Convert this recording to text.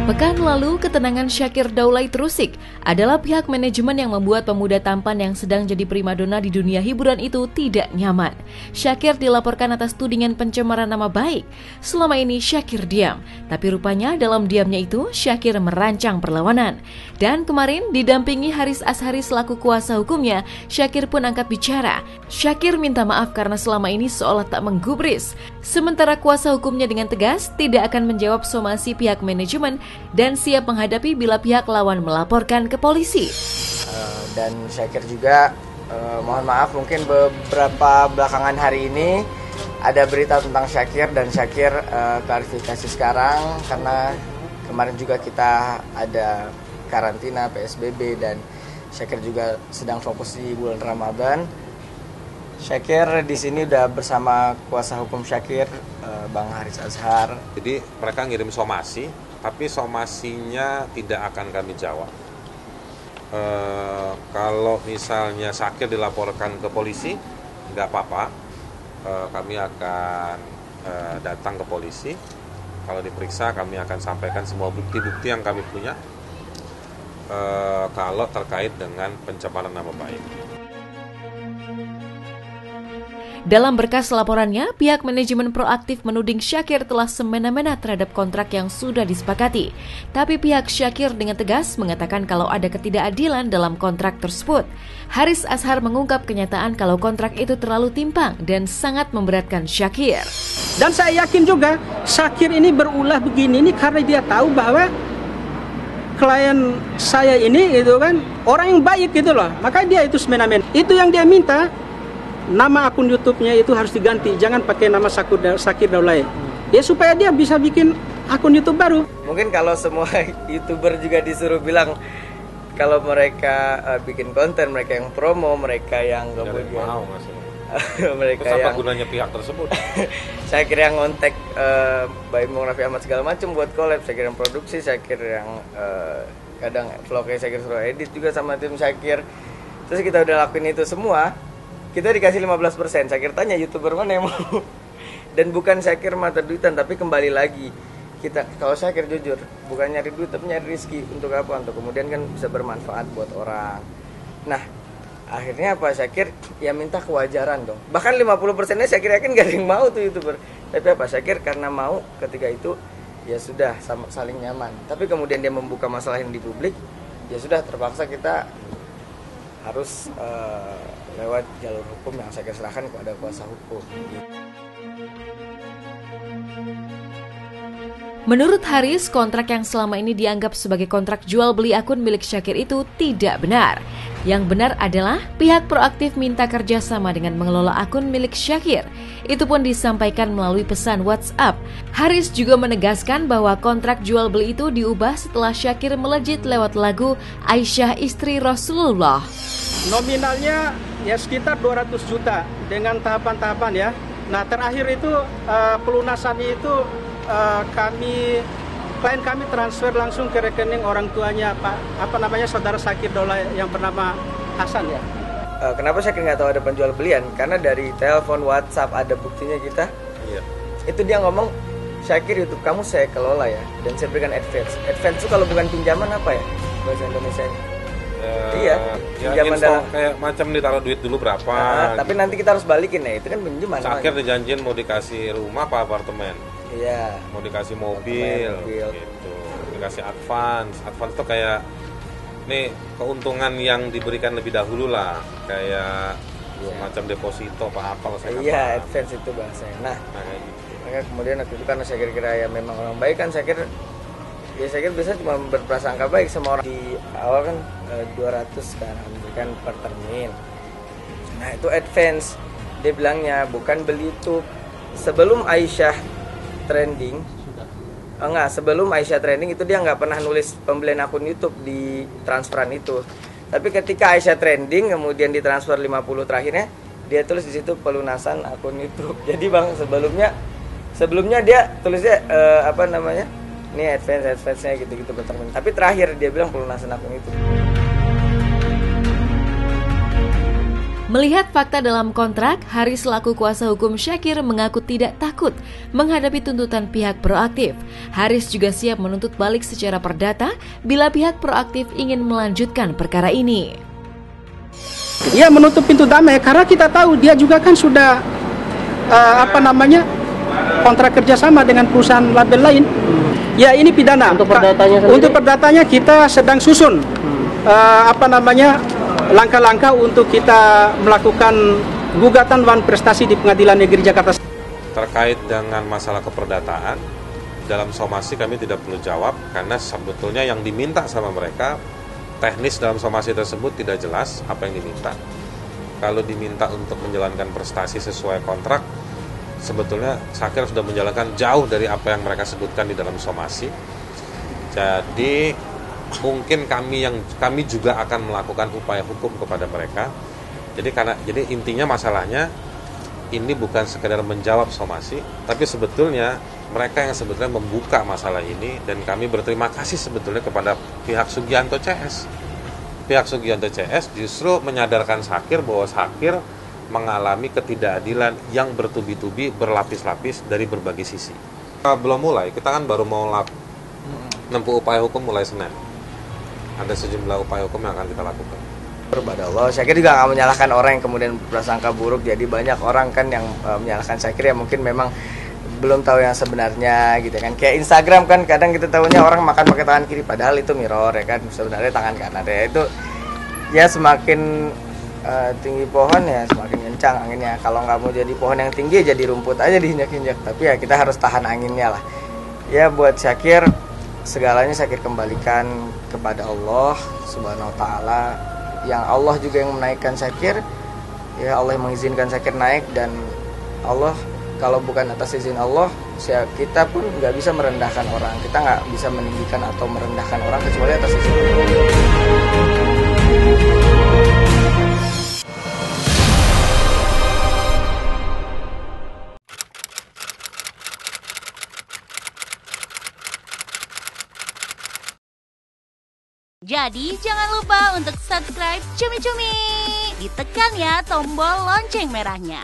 Pekan lalu, ketenangan Syakir Daulay terusik adalah pihak manajemen yang membuat pemuda tampan yang sedang jadi primadona di dunia hiburan itu tidak nyaman. Syakir dilaporkan atas tudingan pencemaran nama baik. Selama ini Syakir diam, tapi rupanya dalam diamnya itu Syakir merancang perlawanan. Dan kemarin didampingi Haris Azhari selaku kuasa hukumnya, Syakir pun angkat bicara. Syakir minta maaf karena selama ini seolah tak menggubris. Sementara kuasa hukumnya dengan tegas tidak akan menjawab somasi pihak manajemen dan siap menghadapi bila pihak lawan melaporkan ke polisi. Dan Syakir juga mohon maaf, mungkin beberapa belakangan hari ini ada berita tentang Syakir, dan Syakir klarifikasi sekarang karena kemarin juga kita ada karantina PSBB dan Syakir juga sedang fokus di bulan Ramadan. Syakir di sini udah bersama kuasa hukum Syakir, Bang Haris Azhar. Jadi mereka ngirim somasi, tapi somasinya tidak akan kami jawab. Kalau misalnya Syakir dilaporkan ke polisi, nggak apa-apa. Kami akan datang ke polisi. Kalau diperiksa, kami akan sampaikan semua bukti-bukti yang kami punya. Kalau terkait dengan pencemaran nama baik. Dalam berkas laporannya, pihak manajemen proaktif menuding Syakir telah semena-mena terhadap kontrak yang sudah disepakati. Tapi pihak Syakir dengan tegas mengatakan kalau ada ketidakadilan dalam kontrak tersebut. Haris Azhar mengungkap kenyataan kalau kontrak itu terlalu timpang dan sangat memberatkan Syakir. Dan saya yakin juga Syakir ini berulah begini ini karena dia tahu bahwa klien saya ini itu kan orang yang baik gitu loh. Maka dia itu semena-mena. Itu yang dia minta. Nama akun YouTube-nya itu harus diganti, jangan pakai nama Syakir Daulay. Ya supaya dia bisa bikin akun YouTube baru. Mungkin kalau semua YouTuber juga disuruh bilang kalau mereka bikin konten, mereka yang promo, mereka yang kemudian mereka terus apa yang gunanya pihak tersebut? Syakir yang ngontek Baim Bung Raffi Ahmad segala macam buat collab, Syakir yang produksi, Syakir yang kadang vlognya Syakir suruh edit juga sama tim Syakir. Terus kita udah lakuin itu semua, kita dikasih 15%. Syakir tanya YouTuber mana yang mau. Dan bukan Syakir mata duitan, tapi kembali lagi kita, kalau Syakir jujur, bukan nyari duit tapi nyari rezeki. Untuk apa? Untuk kemudian kan bisa bermanfaat buat orang. Nah, akhirnya apa? Syakir ya minta kewajaran dong. Bahkan 50%-nya Syakir yakin gak ada yang mau tuh YouTuber. Tapi apa? Syakir karena mau ketika itu ya sudah saling nyaman. Tapi kemudian dia membuka masalah yang di publik, ya sudah terpaksa kita harus lewat jalur hukum yang saya serahkan kepada kuasa hukum. Menurut Haris, kontrak yang selama ini dianggap sebagai kontrak jual beli akun milik Syakir itu tidak benar. Yang benar adalah pihak proaktif minta kerjasama dengan mengelola akun milik Syakir. Itu pun disampaikan melalui pesan WhatsApp. Haris juga menegaskan bahwa kontrak jual beli itu diubah setelah Syakir melejit lewat lagu Aisyah Istri Rasulullah. Nominalnya ya sekitar 200 juta dengan tahapan-tahapan ya. Nah terakhir itu pelunasannya itu klien kami transfer langsung ke rekening orang tuanya saudara Syakir Daulay yang bernama Hasan ya. Kenapa Syakir nggak tahu ada penjual belian? Karena dari telepon, WhatsApp ada buktinya kita. Iya. Itu dia ngomong, Syakir YouTube kamu saya kelola ya, dan saya berikan advance. Advance itu kalau bukan pinjaman apa ya bahasa Indonesianya? Iya, pinjaman dalam kayak macam ditaruh duit dulu berapa. Tapi nanti kita harus balikin ya, itu kan pinjaman. Syakir dijanjiin mau dikasih rumah apa apartemen. Iya. Mau dikasih mobil. Gitu. Dikasih advance. Advance tuh kayak nih keuntungan yang diberikan lebih dahulu lah, kayak macam deposito apa lah saya. Iya, advance itu bahasanya. Nah kayak gitu. Maka kemudian waktu itu karena saya kira ya memang orang baik kan, saya kira bisa cuma berprasangka baik sama orang. Di awal kan 200 kan memberikan per termin. Nah itu advance, dia bilangnya bukan beli YouTube. Sebelum Aisyah trending, sebelum Aisyah trending itu dia nggak pernah nulis pembelian akun YouTube di transferan itu. Tapi ketika Aisyah trending kemudian ditransfer 50 terakhirnya, dia tulis di situ pelunasan akun YouTube. Jadi Bang, sebelumnya dia tulisnya ini advance-nya gitu-gitu bertermin. Tapi terakhir dia bilang pelunasan akun itu. Melihat fakta dalam kontrak, Haris selaku kuasa hukum Syakir mengaku tidak takut menghadapi tuntutan pihak proaktif. Haris juga siap menuntut balik secara perdata bila pihak proaktif ingin melanjutkan perkara ini. Ya, menutup pintu damai karena kita tahu dia juga kan sudah kontrak kerjasama dengan perusahaan label lain. Ya, ini pidana. Untuk perdatanya sendiri? Untuk perdatanya kita sedang susun langkah-langkah untuk kita melakukan gugatan wan prestasi di Pengadilan Negeri Jakarta. Terkait dengan masalah keperdataan, dalam somasi kami tidak perlu jawab karena sebetulnya yang diminta sama mereka, teknis dalam somasi tersebut tidak jelas apa yang diminta. Kalau diminta untuk menjalankan prestasi sesuai kontrak, sebetulnya Syakir sudah menjalankan jauh dari apa yang mereka sebutkan di dalam somasi. Jadi mungkin kami juga akan melakukan upaya hukum kepada mereka. Jadi intinya masalahnya ini bukan sekedar menjawab somasi, tapi sebetulnya mereka yang sebetulnya membuka masalah ini, dan kami berterima kasih sebetulnya kepada pihak Sugianto CS. Pihak Sugianto CS justru menyadarkan Syakir bahwa Syakir mengalami ketidakadilan yang bertubi-tubi, berlapis-lapis dari berbagai sisi. Belum mulai, kita kan baru mau menempuh upaya hukum mulai Senin. Ada sejumlah upaya hukum yang akan kita lakukan. Kepada Allah, Syakir juga nggak menyalahkan orang yang kemudian berprasangka buruk. Jadi banyak orang kan yang menyalahkan Syakir ya mungkin memang belum tahu yang sebenarnya gitu kan. Kayak Instagram kan kadang kita tahunya orang makan pakai tangan kiri padahal itu mirror ya kan, sebenarnya tangan kanan ya. Itu ya semakin tinggi pohon ya semakin kencang anginnya. Kalau nggak mau jadi pohon yang tinggi jadi rumput aja diinjak-injak. Tapi ya kita harus tahan anginnya lah. Ya buat Syakir, segalanya Syakir kembalikan kepada Allah Subhanahu wa Ta'ala, yang Allah juga yang menaikkan Syakir. Ya Allah yang mengizinkan Syakir naik, dan Allah kalau bukan atas izin Allah, kita pun nggak bisa merendahkan orang. Kita nggak bisa meninggikan atau merendahkan orang kecuali atas izin Allah. Jadi jangan lupa untuk subscribe Cumi Cumi. Ditekan ya tombol lonceng merahnya.